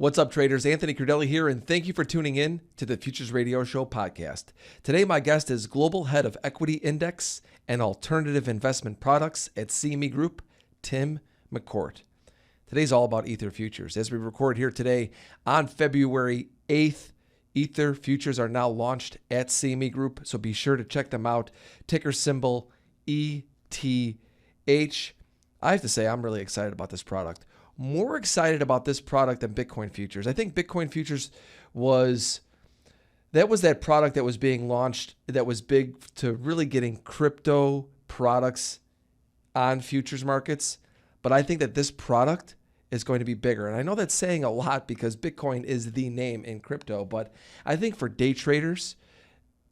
What's up, traders? Anthony Crudele here, and thank you for tuning in to the Futures Radio Show podcast. Today, my guest is Global Head of Equity Index and Alternative Investment Products at CME Group, Tim McCourt. Today's all about Ether Futures. As we record here today on February 8th, Ether Futures are now launched at CME Group, so be sure to check them out. Ticker symbol ETH. I have to say, I'm really excited about this product. More excited about this product than Bitcoin Futures. I think Bitcoin Futures was that product that was being launched that was big to really getting crypto products on futures markets. But I think that this product is going to be bigger. And I know that's saying a lot because Bitcoin is the name in crypto. But I think for day traders,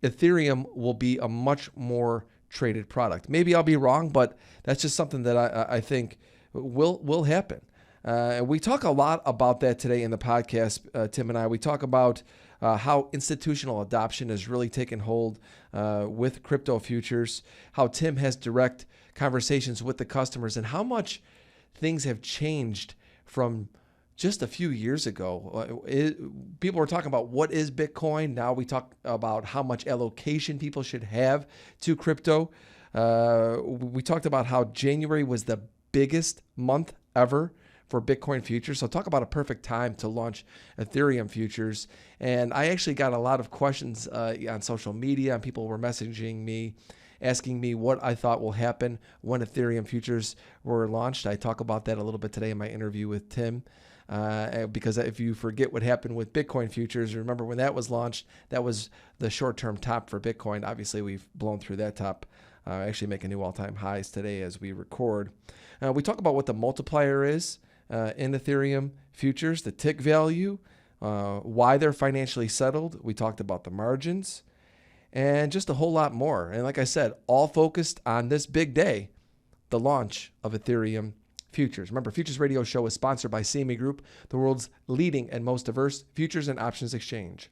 Ethereum will be a much more traded product. Maybe I'll be wrong, but that's just something that I think will happen. We talk a lot about that today in the podcast, Tim and I. We talk about how institutional adoption has really taken hold with crypto futures, how Tim has direct conversations with the customers, and how much things have changed from just a few years ago. People were talking about what is Bitcoin. Now we talk about how much allocation people should have to crypto. We talked about how January was the biggest month ever for Bitcoin futures. So talk about a perfect time to launch Ethereum futures. And I actually got a lot of questions on social media, and people were messaging me, asking me what I thought will happen when Ethereum futures were launched. I talk about that a little bit today in my interview with Tim. Because if you forget what happened with Bitcoin futures, remember when that was launched, that was the short-term top for Bitcoin. Obviously, we've blown through that top, actually making new all-time highs today as we record. We talk about what the multiplier is in Ethereum futures, the tick value, why they're financially settled. We talked about the margins and just a whole lot more. And like I said, all focused on this big day, the launch of Ethereum futures. Remember, Futures Radio Show is sponsored by CME Group, the world's leading and most diverse futures and options exchange.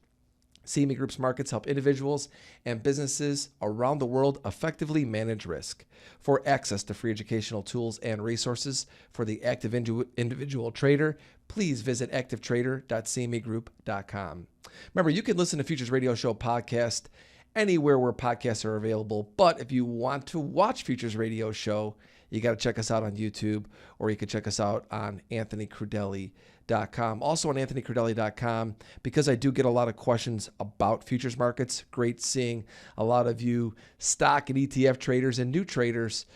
CME Group's markets help individuals and businesses around the world effectively manage risk. For access to free educational tools and resources for the active individual trader, please visit activetrader.cmegroup.com. Remember, you can listen to Futures Radio Show podcast anywhere where podcasts are available, but if you want to watch Futures Radio Show, you got to check us out on YouTube, or you can check us out on anthonycrudele.com. Also on anthonycrudele.com, because I do get a lot of questions about futures markets. Great seeing a lot of you stock and ETF traders and new traders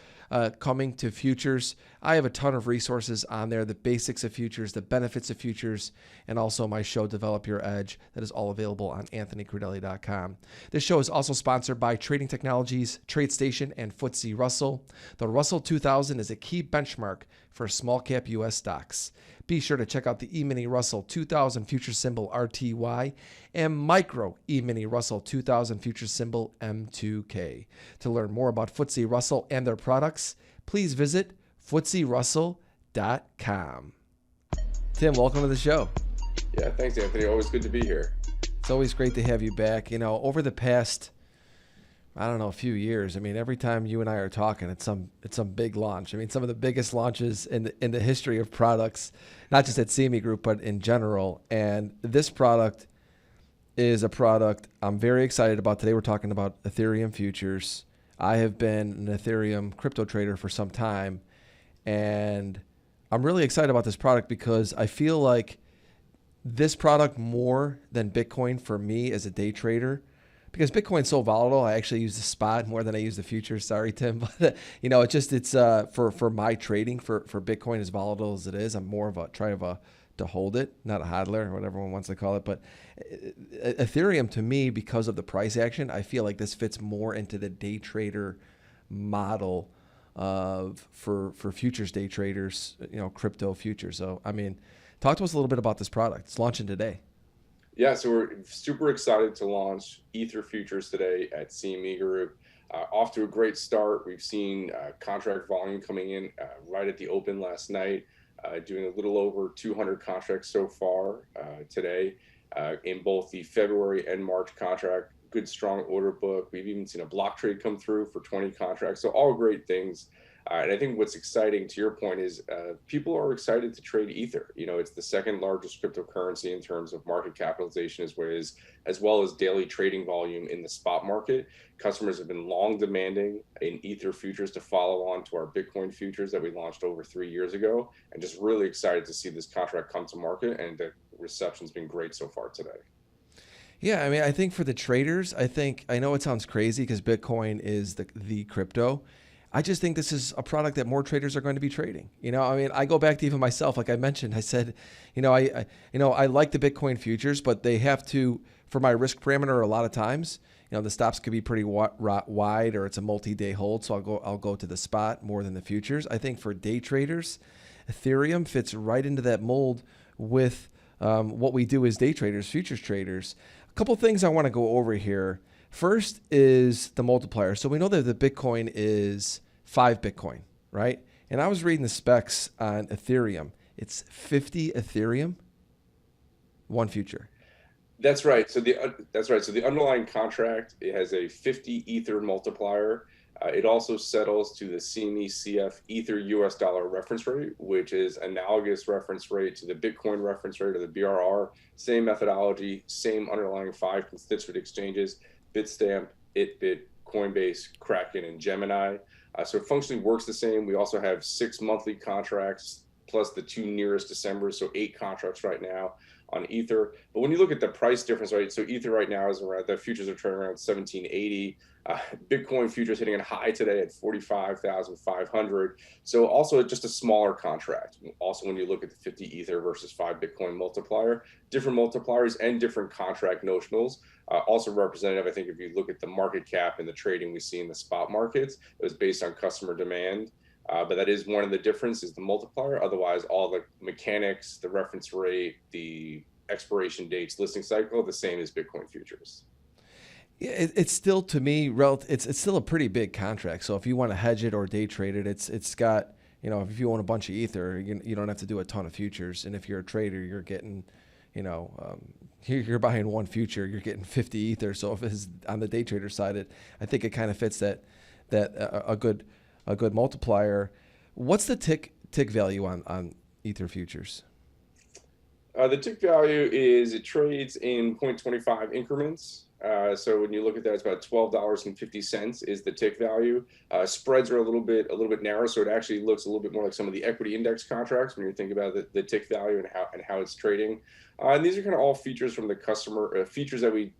coming to futures. I have a ton of resources on there, the basics of futures, the benefits of futures, and also my show, Develop Your Edge, that is all available on anthonycrudele.com. This show is also sponsored by Trading Technologies, TradeStation, and FTSE Russell. The Russell 2000 is a key benchmark for small cap U.S. stocks. Be sure to check out the E-Mini Russell 2000 future symbol RTY and Micro E-Mini Russell 2000 future symbol M2K. To learn more about FTSE Russell and their products, please visit FTSERussell.com. Tim, welcome to the show. Yeah, thanks, Anthony. Always good to be here. It's always great to have you back. You know, over the past, a few years, I mean, every time you and I are talking, it's some big launch. I mean, some of the biggest launches in the history of products, not just at CME Group, but in general. And this product is a product I'm very excited about. Today we're talking about Ethereum futures. I have been an Ethereum crypto trader for some time, and I'm really excited about this product because I feel like this product more than Bitcoin for me as a day trader, because Bitcoin's so volatile. I actually use the spot more than I use the futures. Sorry, Tim, but it's for my trading for Bitcoin, as volatile as it is. I'm more of a to hold it, not a hodler or whatever one wants to call it. But Ethereum, to me, because of the price action, I feel like this fits more into the day trader model for futures day traders, crypto futures. So, I mean, talk to us a little bit about this product. It's launching today. Yeah, so we're super excited to launch Ether Futures today at CME Group. Off to a great start. We've seen contract volume coming in right at the open last night, doing a little over 200 contracts so far today in both the February and March contract. Good, strong order book. We've even seen a block trade come through for 20 contracts. So all great things. And I think what's exciting, to your point, is people are excited to trade Ether. It's the second largest cryptocurrency in terms of market capitalization, as well as daily trading volume in the spot market. Customers have been long demanding in Ether futures to follow on to our Bitcoin futures that we launched over 3 years ago, and just really excited to see this contract come to market. And the reception's been great so far today. Yeah, I mean, I think for the traders, I know it sounds crazy because Bitcoin is the crypto. I just think this is a product that more traders are going to be trading. I mean, I go back to even myself, like I mentioned, I said, I like the Bitcoin futures, but they have to, for my risk parameter, a lot of times, the stops could be pretty wide, or it's a multi-day hold. So I'll go to the spot more than the futures. I think for day traders, Ethereum fits right into that mold with what we do as day traders, futures traders. A couple things I want to go over here. First is the multiplier. So we know that the Bitcoin is 5 Bitcoin, right? And I was reading the specs on Ethereum. It's 50 Ethereum, one future. That's right. So the underlying contract, it has a 50 Ether multiplier. It also settles to the CME CF Ether US dollar reference rate, which is analogous reference rate to the Bitcoin reference rate or the BRR. Same methodology, same underlying 5 constituent exchanges: Bitstamp, Itbit, Coinbase, Kraken, and Gemini. So it functionally works the same. We also have 6 monthly contracts plus the 2 nearest December, so 8 contracts right now on Ether. But when you look at the price difference, right? So Ether right now is around, the futures are trading around 1780. Bitcoin futures hitting a high today at 45,500. So also just a smaller contract. Also, when you look at the 50 Ether versus 5 Bitcoin multiplier, different multipliers and different contract notionals. Also representative, I think, if you look at the market cap and the trading we see in the spot markets, it was based on customer demand. But that is one of the differences, the multiplier. Otherwise, all the mechanics, the reference rate, the expiration dates, listing cycle, the same as Bitcoin futures. Yeah, it's still, to me, it's still a pretty big contract. So if you want to hedge it or day trade it, it's got, if you own a bunch of Ether, you don't have to do a ton of futures. And if you're a trader, you're getting, you're buying one future, you're getting 50 Ether. So if it's on the day trader side, I think it kind of fits that a good multiplier. What's the tick value on Ether futures? The tick value is, it trades in 0.25 increments. So when you look at that, it's about $12.50 is the tick value. Spreads are a little bit narrow, so it actually looks a little bit more like some of the equity index contracts when you think about the tick value and how it's trading. And these are kind of all features from the customer, features that we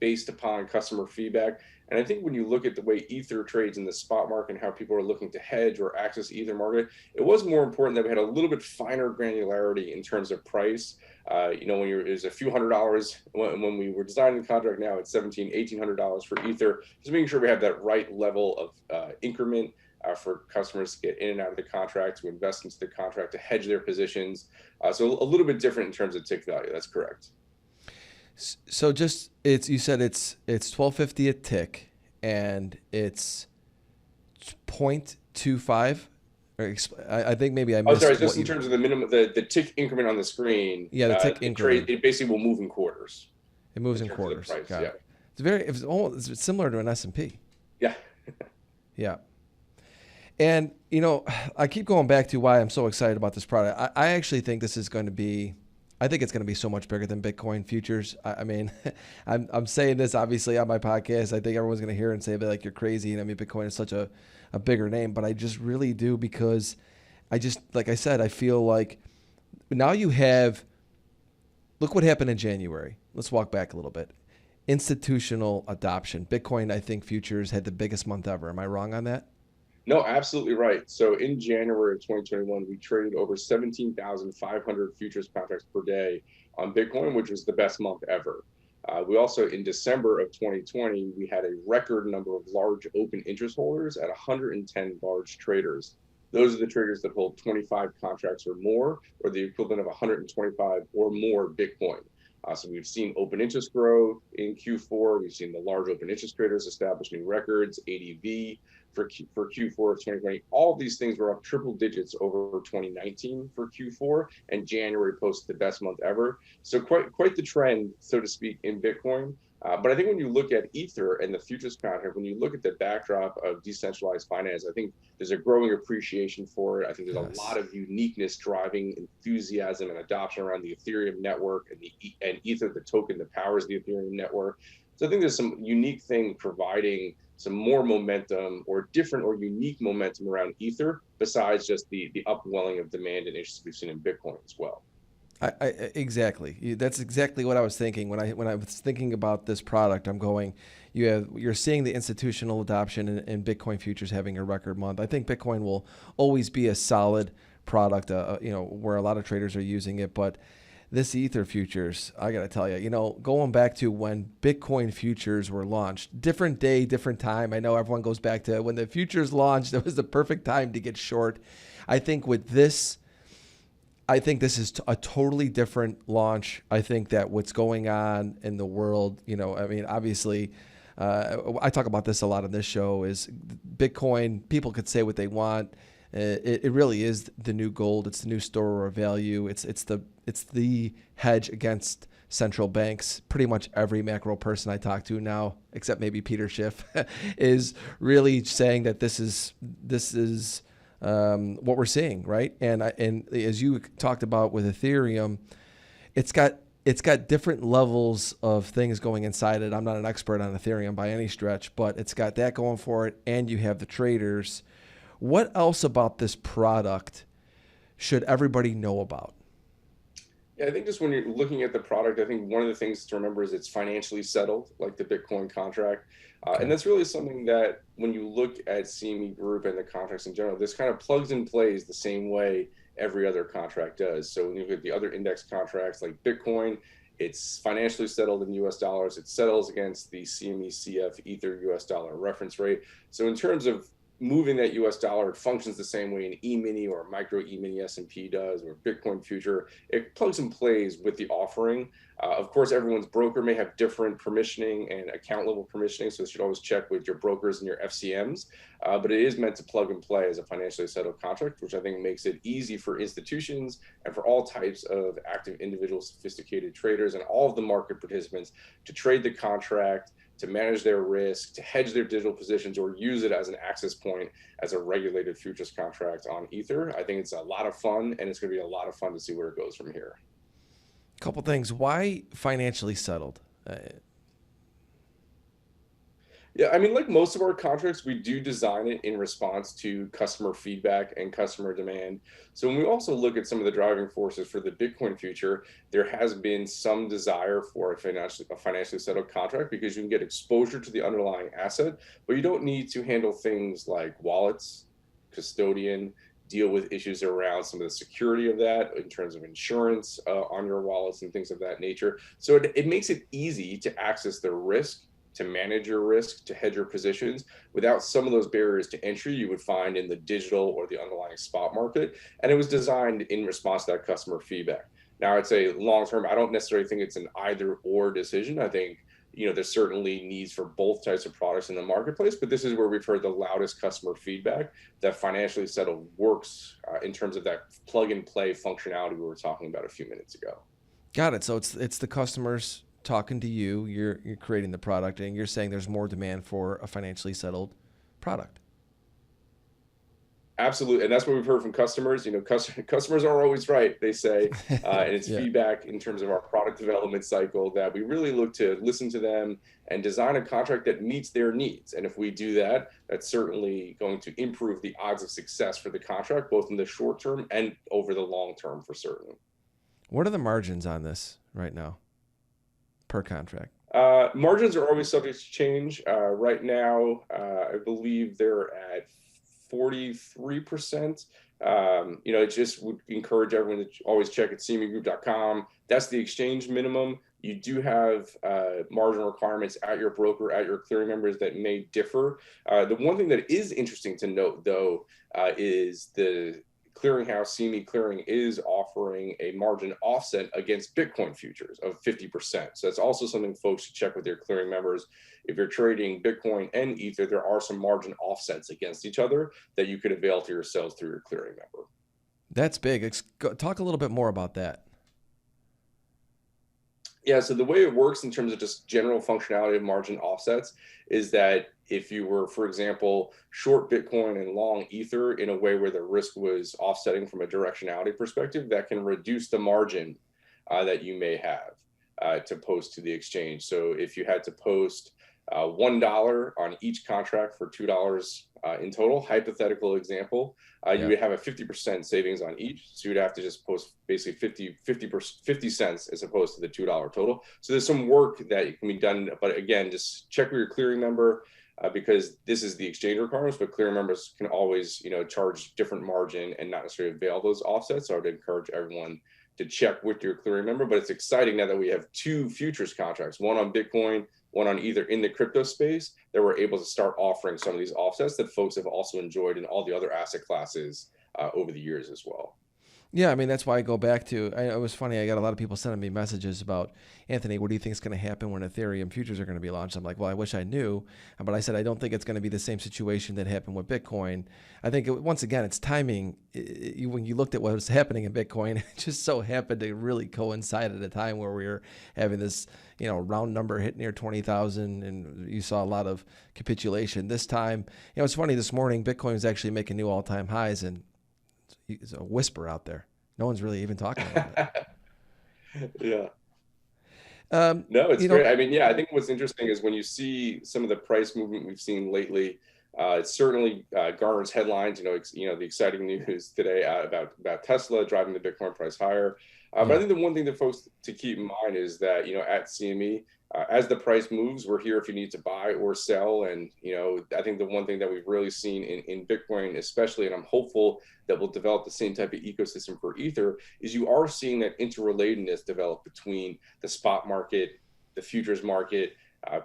based upon customer feedback. And I think when you look at the way Ether trades in the spot market and how people are looking to hedge or access Ether market, it was more important that we had a little bit finer granularity in terms of price. When there's a few $100s when we were designing the contract, now it's $1,800 for Ether. Just making sure we have that right level of increment for customers to get in and out of the contract, to invest into the contract, to hedge their positions. So a little bit different in terms of tick value. That's correct. So you said it's 1250 a tick, and it's 0.25. I think maybe I missed. Oh, sorry. Just in terms of the minimum, the tick increment on the screen. Yeah, the tick increment. It basically will move in quarters. It moves in quarters. Price, Got yeah. it. It's similar to an S&P. Yeah. Yeah. And I keep going back to why I'm so excited about this product. I actually think this is going to be. I think it's going to be so much bigger than Bitcoin futures. I mean, I'm saying this obviously on my podcast. I think everyone's going to hear it and say, like, you're crazy. And I mean, Bitcoin is such a bigger name, but I just really do, because like I said, I feel like now look what happened in January. Let's walk back a little bit. Institutional adoption. Bitcoin, I think futures had the biggest month ever. Am I wrong on that? No, absolutely right. So in January of 2021, we traded over 17,500 futures contracts per day on Bitcoin, which was the best month ever. We also, in December of 2020, we had a record number of large open interest holders at 110 large traders. Those are the traders that hold 25 contracts or more, or the equivalent of 125 or more Bitcoin. So we've seen open interest grow in Q4. We've seen the large open interest traders establish new records, ADV for Q4 of 2020. All of these things were up triple digits over 2019 for Q4, and January posted the best month ever. So quite the trend, so to speak, in Bitcoin. But I think when you look at Ether and the futures contract, when you look at the backdrop of decentralized finance, I think there's a growing appreciation for it. I think there's a lot Yes. of uniqueness driving enthusiasm and adoption around the Ethereum network and Ether, the token that powers the Ethereum network. So I think there's some unique thing providing some more momentum or different or unique momentum around Ether besides just the upwelling of demand and interest we've seen in Bitcoin as well. Exactly. That's exactly what I was thinking when I was thinking about this product. I'm going, you're seeing the institutional adoption and Bitcoin futures having a record month. I think Bitcoin will always be a solid product, where a lot of traders are using it. But this Ether futures, I got to tell you, going back to when Bitcoin futures were launched, different day, different time. I know everyone goes back to when the futures launched. It was the perfect time to get short. I think with this. I think this is a totally different launch. I think that what's going on in the world, obviously, I talk about this a lot on this show, is Bitcoin. People could say what they want. It really is the new gold. It's the new store of value. It's the hedge against central banks. Pretty much every macro person I talk to now, except maybe Peter Schiff, is really saying that this is what we're seeing, right? And as you talked about with Ethereum, it's got different levels of things going inside it. I'm not an expert on Ethereum by any stretch, but it's got that going for it, and you have the traders. What else about this product should everybody know about? Yeah, I think just when you're looking at the product, I think one of the things to remember is it's financially settled, like the Bitcoin contract. And Okay. that's really something that when you look at CME Group and the contracts in general, this kind of plugs and plays the same way every other contract does. So when you look at the other index contracts like Bitcoin, it's financially settled in US dollars. It settles against the CME CF Ether US dollar reference rate. So in terms of moving that US dollar, it functions the same way an E-Mini or micro E-Mini S&P does, or Bitcoin future. It plugs and plays with the offering. Of course, everyone's broker may have different permissioning and account level permissioning, so you should always check with your brokers and your FCMs. But it is meant to plug and play as a financially settled contract, which I think makes it easy for institutions and for all types of active individual sophisticated traders and all of the market participants to trade the contract, to manage their risk, to hedge their digital positions, or use it as an access point as a regulated futures contract on Ether. I think it's a lot of fun, and it's going to be a lot of fun to see where it goes from here. Couple things. Why financially settled? Yeah, I mean, like most of our contracts, we do design it in response to customer feedback and customer demand. So when we also look at some of the driving forces for the Bitcoin future, there has been some desire for a financially settled contract because you can get exposure to the underlying asset, but you don't need to handle things like wallets, custodian, deal with issues around some of the security of that in terms of insurance on your wallets and things of that nature. So it makes it easy to access the risk, to manage your risk, to hedge your positions without some of those barriers to entry you would find in the digital or the underlying spot market. And it was designed in response to that customer feedback. Now, I'd say long term, I don't necessarily think it's an either or decision. I think there's certainly needs for both types of products in the marketplace, but this is where we've heard the loudest customer feedback that financially settled works in terms of that plug and play functionality we were talking about a few minutes ago. Got it. So it's the customers talking to you. You're creating the product, and you're saying there's more demand for a financially settled product. Absolutely, and that's what we've heard from customers. Customers are always right, they say, and it's Yeah. feedback in terms of our product development cycle that we really look to listen to them and design a contract that meets their needs. And if we do that, that's certainly going to improve the odds of success for the contract, both in the short term and over the long term for certain. What are the margins on this right now per contract? Margins are always subject to change. Right now, I believe they're at 43%. It just would encourage everyone to always check at cmegroup.com. That's the exchange minimum. You do have margin requirements at your broker, at your clearing members that may differ. The one thing that is interesting to note, though, is the clearinghouse CME Clearing is offering a margin offset against Bitcoin futures of 50%. So that's also something folks should check with their clearing members. If you're trading Bitcoin and Ether, there are some margin offsets against each other that you could avail to yourselves through your clearing member. That's big. Talk a little bit more about that. Yeah, so the way it works in terms of just general functionality of margin offsets is that if you were, for example, short Bitcoin and long Ether in a way where the risk was offsetting from a directionality perspective, that can reduce the margin that you may have to post to the exchange. So if you had to post $1 on each contract for $2 in total, hypothetical example, you Yeah. would have a 50% savings on each. So you'd have to just post basically 50 cents as opposed to the $2 total. So there's some work that can be done. But again, just check with your clearing member because this is the exchange requirements, but clearing members can always, charge different margin and not necessarily avail those offsets. So I would encourage everyone to check with your clearing member. But it's exciting now that we have two futures contracts, one on Bitcoin, one on either in the crypto space, that we're able to start offering some of these offsets that folks have also enjoyed in all the other asset classes over the years as well. Yeah, I mean, that's why I go back to, it was funny, I got a lot of people sending me messages about, Anthony, what do you think is going to happen when Ethereum futures are going to be launched? I'm like, well, I wish I knew, but I said, I don't think it's going to be the same situation that happened with Bitcoin. I think, once again, it's timing. When you looked at what was happening in Bitcoin, it just so happened to really coincide at a time where we were having this, round number hit near 20,000, and you saw a lot of capitulation. This time, it's funny, this morning, Bitcoin was actually making new all-time highs, and it's a whisper out there. No one's really even talking about it. Yeah. Um, No, it's you know, great. I mean, yeah, I think what's interesting is when you see some of the price movement we've seen lately, it certainly garners headlines. The exciting news today about Tesla driving the Bitcoin price higher. But I yeah, think the one thing that folks to keep in mind is that at CME, as the price moves, we're here if you need to buy or sell. And I think the one thing that we've really seen in Bitcoin, especially, and I'm hopeful that we'll develop the same type of ecosystem for Ether, is you are seeing that interrelatedness develop between the spot market, the futures market.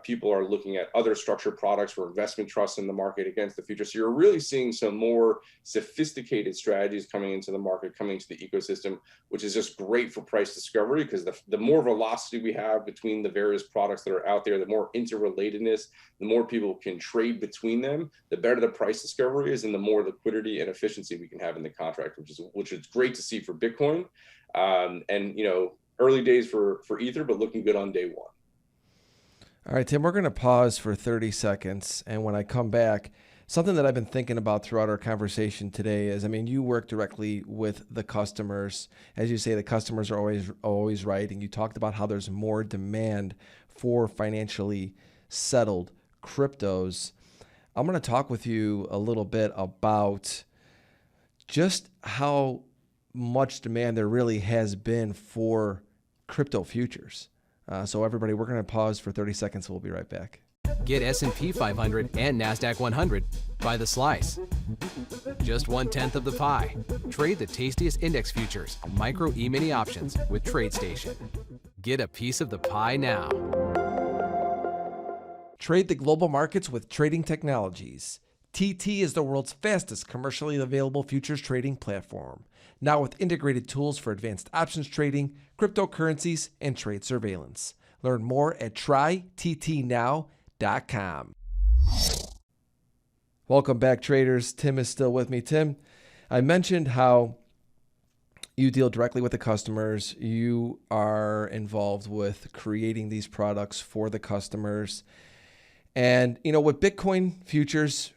People are looking at other structured products for investment trusts in the market against the future. So you're really seeing some more sophisticated strategies coming into the market, coming into the ecosystem, which is just great for price discovery because the more velocity we have between the various products that are out there, the more interrelatedness, the more people can trade between them, the better the price discovery is and the more liquidity and efficiency we can have in the contract, which is great to see for Bitcoin. Early days for Ether, but looking good on day one. all right, Tim, we're going to pause for 30 seconds. And when I come back, something that I've been thinking about throughout our conversation today is, you work directly with the customers. As you say, the customers are always right. And you talked about how there's more demand for financially settled cryptos. I'm going to talk with you a little bit about just how much demand there really has been for crypto futures. So everybody, we're going to pause for 30 seconds. We'll be right back. Get S&P 500 and NASDAQ 100 by the slice. Just 1/10 of the pie. Trade the tastiest index futures, micro E-Mini options with TradeStation. Get a piece of the pie now. Trade the global markets with Trading Technologies. TT is the world's fastest commercially available futures trading platform. Now with integrated tools for advanced options trading, cryptocurrencies, and trade surveillance. Learn more at tryttnow.com. Welcome back, traders. Tim is still with me. Tim, I mentioned how you deal directly with the customers. You are involved with creating these products for the customers. And, with Bitcoin futures,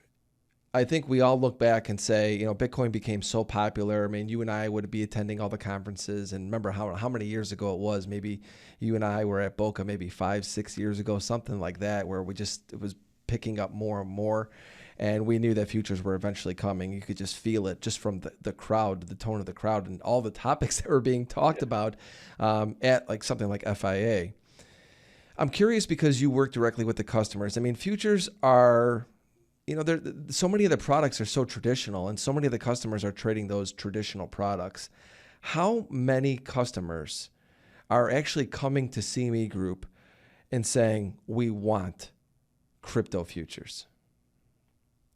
I think we all look back and say, Bitcoin became so popular. You and I would be attending all the conferences, and remember how many years ago it was. Maybe you and I were at Boca maybe 5-6 years ago, something like that, where it was picking up more and more, and we knew that futures were eventually coming. You could just feel it just from the crowd, the tone of the crowd, and all the topics that were being talked about at like something like FIA. I'm curious because you work directly with the customers. Futures are, so many of the products are so traditional, and so many of the customers are trading those traditional products. How many customers are actually coming to CME Group and saying, we want crypto futures?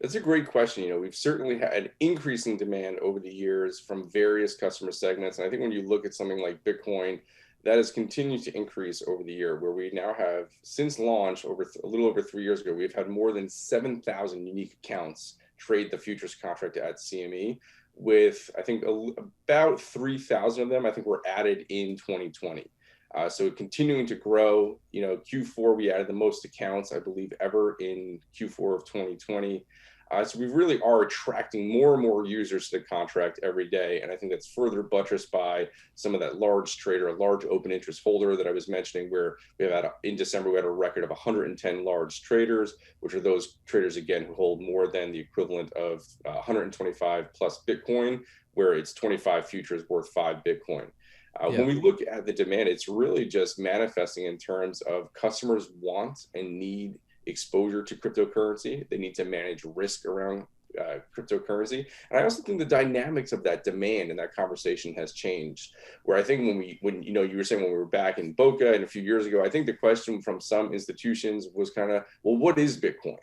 That's a great question. We've certainly had increasing demand over the years from various customer segments. And I think when you look at something like Bitcoin, that has continued to increase over the year, where we now have, since launch a little over 3 years ago, we've had more than 7,000 unique accounts trade the futures contract at CME, with I think about 3,000 of them I think were added in 2020. So continuing to grow. Q4 we added the most accounts, I believe, ever in Q4 of 2020. So we really are attracting more and more users to the contract every day. And I think that's further buttressed by some of that large trader, a large open interest holder that I was mentioning, where in December, we had a record of 110 large traders, which are those traders, again, who hold more than the equivalent of 125 plus Bitcoin, where it's 25 futures worth 5 Bitcoin. When we look at the demand, it's really just manifesting in terms of customers want and need exposure to cryptocurrency. They need to manage risk around cryptocurrency. And I also think the dynamics of that demand and that conversation has changed, where I think when you were saying when we were back in Boca and a few years ago, I think the question from some institutions was kind of, well, what is Bitcoin,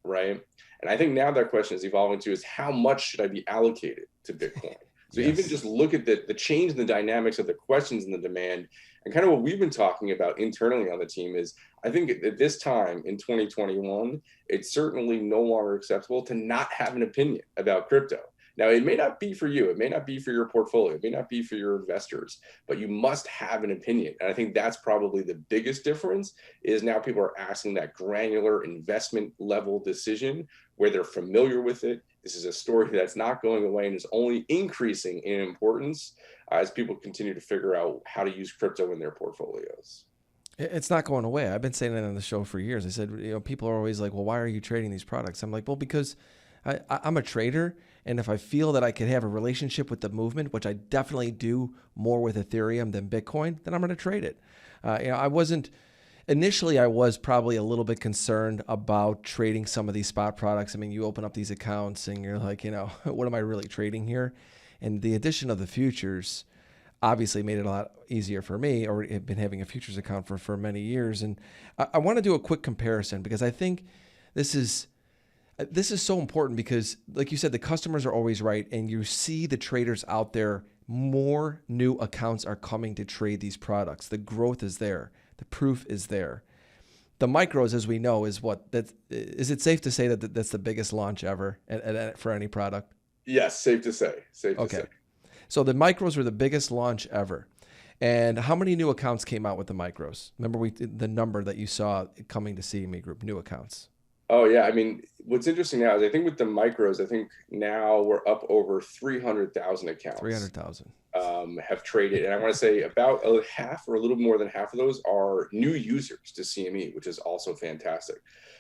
right? And I think now that question is evolving to is how much should I be allocated to Bitcoin? So even just look at the change in the dynamics of the questions and the demand. And kind of what we've been talking about internally on the team is, I think at this time in 2021, it's certainly no longer acceptable to not have an opinion about crypto. Now, it may not be for you, it may not be for your portfolio, it may not be for your investors, but you must have an opinion. And I think that's probably the biggest difference, is now people are asking that granular investment level decision where they're familiar with it. This is a story that's not going away and is only increasing in importance as people continue to figure out how to use crypto in their portfolios. It's not going away. I've been saying that on the show for years. I said, people are always like, well, why are you trading these products? I'm like, well, because I'm a trader. And if I feel that I could have a relationship with the movement, which I definitely do more with Ethereum than Bitcoin, then I'm going to trade it. Initially, I was probably a little bit concerned about trading some of these spot products. I mean, you open up these accounts and you're like, what am I really trading here? And the addition of the futures obviously made it a lot easier for me. Or have been having a futures account for many years. And I want to do a quick comparison because I think this is so important because, like you said, the customers are always right. And you see the traders out there, more new accounts are coming to trade these products. The growth is there. The proof is there. The micros, as we know, is what? Is it safe to say that that's the biggest launch ever for any product? Yes, safe to say. Safe to say. So the micros were the biggest launch ever. And how many new accounts came out with the micros? Remember the number that you saw coming to CME Group, new accounts? Oh, yeah. I mean, what's interesting now is I think with the micros, I think now we're up over 300,000 accounts. 300,000. Have traded. And I want to say about half or a little more than half of those are new users to CME, which is also fantastic.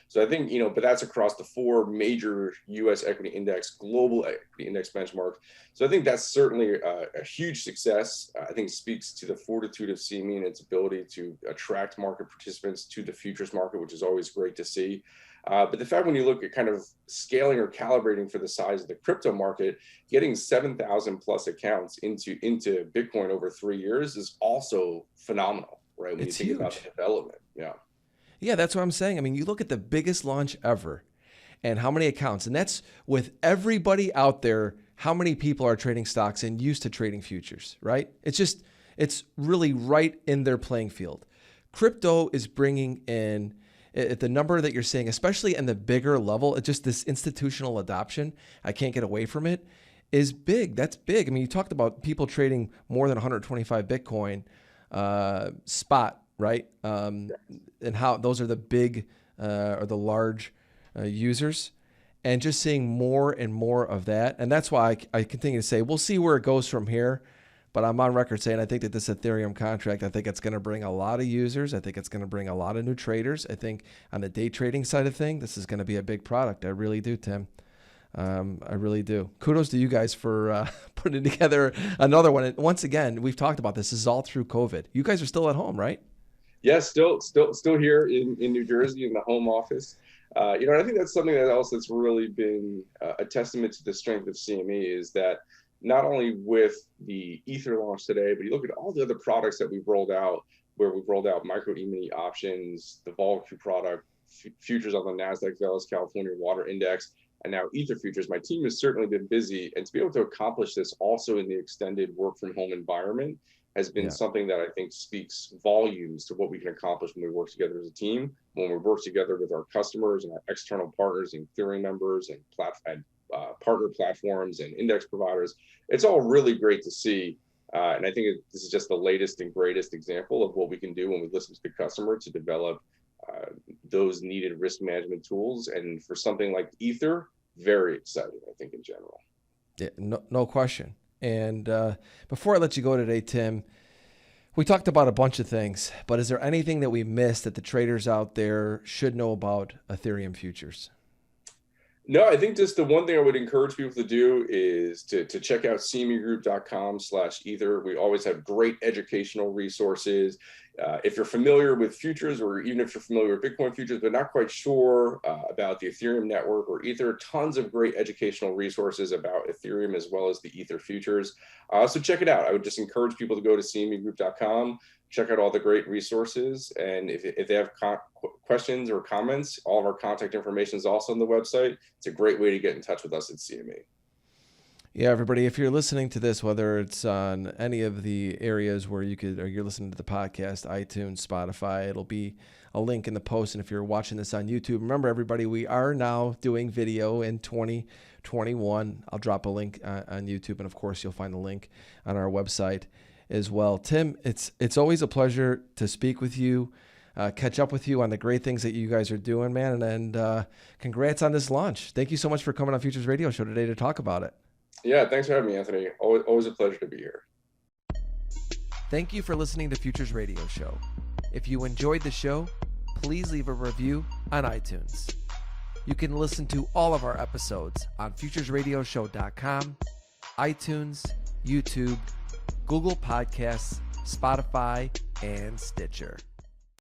So I think, but that's across the 4 major U.S. equity index, global equity index benchmark. So I think that's certainly a huge success. I think it speaks to the fortitude of CME and its ability to attract market participants to the futures market, which is always great to see. But the fact when you look at kind of scaling or calibrating for the size of the crypto market, getting 7,000 plus accounts into Bitcoin over 3 years is also phenomenal, right? When it's you think huge. about the development. Yeah. Yeah, that's what I'm saying. I mean, you look at the biggest launch ever and how many accounts, and that's with everybody out there, how many people are trading stocks and used to trading futures, right? It's really right in their playing field. Crypto is bringing in, at the number that you're seeing, especially in the bigger level, it's just this institutional adoption, I can't get away from it, is big. That's big. I mean, you talked about people trading more than 125 Bitcoin spot, right? And how those are the big or the large users, and just seeing more and more of that. And that's why I continue to say, we'll see where it goes from here. But I'm on record saying I think that this Ethereum contract, I think it's going to bring a lot of users. I think it's going to bring a lot of new traders. I think on the day trading side of things, this is going to be a big product. I really do, Tim. I really do. Kudos to you guys for putting together another one. And once again, we've talked about this. This is all through COVID. You guys are still at home, right? Yes, still here in New Jersey in the home office. I think that's something that's really been a testament to the strength of CME, is that not only with the Ether launch today, but you look at all the other products that we've rolled out, where we've rolled out micro E-Mini options, the Vol Q product, futures on the NASDAQ Veles California Water Index, and now Ether futures. My team has certainly been busy, and to be able to accomplish this also in the extended work from home environment has been something that I think speaks volumes to what we can accomplish when we work together as a team, when we work together with our customers and our external partners and clearing members and partner platforms and index providers. It's all really great to see. And I think this is just the latest and greatest example of what we can do when we listen to the customer to develop those needed risk management tools. And for something like Ether, very exciting, I think, in general. Yeah, no question. And before I let you go today, Tim, we talked about a bunch of things, but is there anything that we missed that the traders out there should know about Ethereum futures? No, I think just the one thing I would encourage people to do is to check out cmegroup.com/ether. We always have great educational resources. If you're familiar with futures, or even if you're familiar with Bitcoin futures, but not quite sure about the Ethereum network or Ether, tons of great educational resources about Ethereum as well as the Ether futures. So check it out. I would just encourage people to go to cmegroup.com, check out all the great resources. And if they have questions or comments, all of our contact information is also on the website. It's a great way to get in touch with us at CME. Yeah, everybody, if you're listening to this, whether it's on any of the areas where you're listening to the podcast, iTunes, Spotify, it'll be a link in the post. And if you're watching this on YouTube, remember, everybody, we are now doing video in 2021. I'll drop a link on YouTube, and of course, you'll find the link on our website as well. Tim, it's always a pleasure to speak with you, catch up with you on the great things that you guys are doing, man. And congrats on this launch. Thank you so much for coming on Futures Radio Show today to talk about it. Yeah, thanks for having me, Anthony. Always a pleasure to be here. Thank you for listening to Futures Radio Show. If you enjoyed the show, please leave a review on iTunes. You can listen to all of our episodes on futuresradioshow.com, iTunes, YouTube, Google Podcasts, Spotify, and Stitcher.